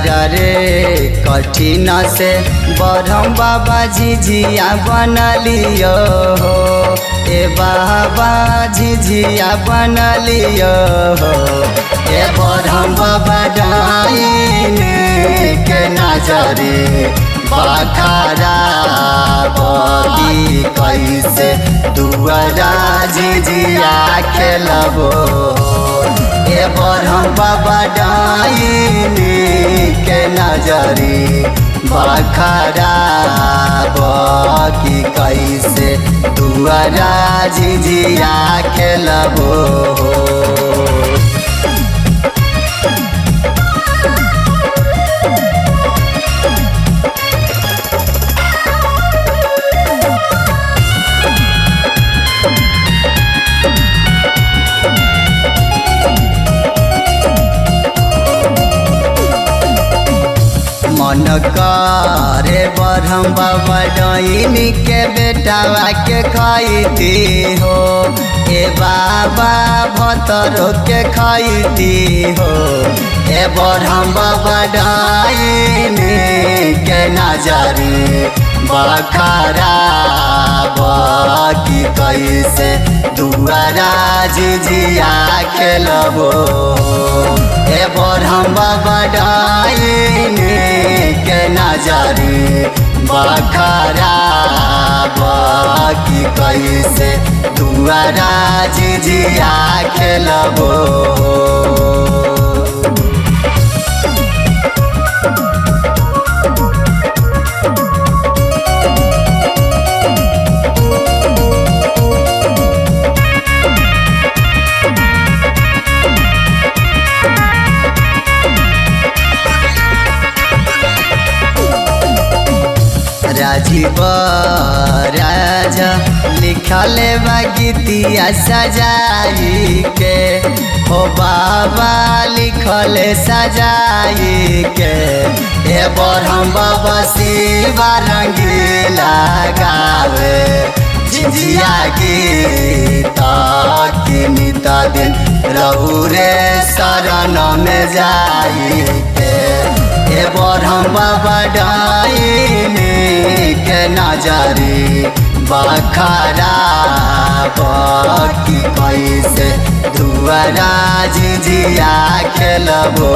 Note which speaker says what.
Speaker 1: रे कठिन से बरहम बाबा झिझिया बनलियो हो ए बाबा झिझिया बनलियो हो ए बरहम बाबा डाइन के नजरे बखरा बदी कैसे दुआरा झिझिया खेलबो ए बरहम बाबा डाइन के नजरी बखरा बकी कैसे दुआरा झिझिया खेलबो मन करे बरहम बाबा डाइन के बेटावा के खैती हो ए बाबा भतरो के खैती हो ए बरहम बाबा डाइन के नजरी बखरा बकी कैसे दुआरा झिझिया खेलबो ए बरहम बाबा डाइन के नजरी बखरा बकी कैसे दुआरा झिझिया खेलबो राजीव राजा लिखल बा गीतिया सजाई के हो बाबा लिखल सजाई के ए बरहम बाबा शिवा रंगीला गावे झिझिया गीत नित दिन रहू रे शरण में जाई के ए बरहम बाबा डाइन के नजरी बखरा बकी कैसे दुआरा झिझिया खेलबो।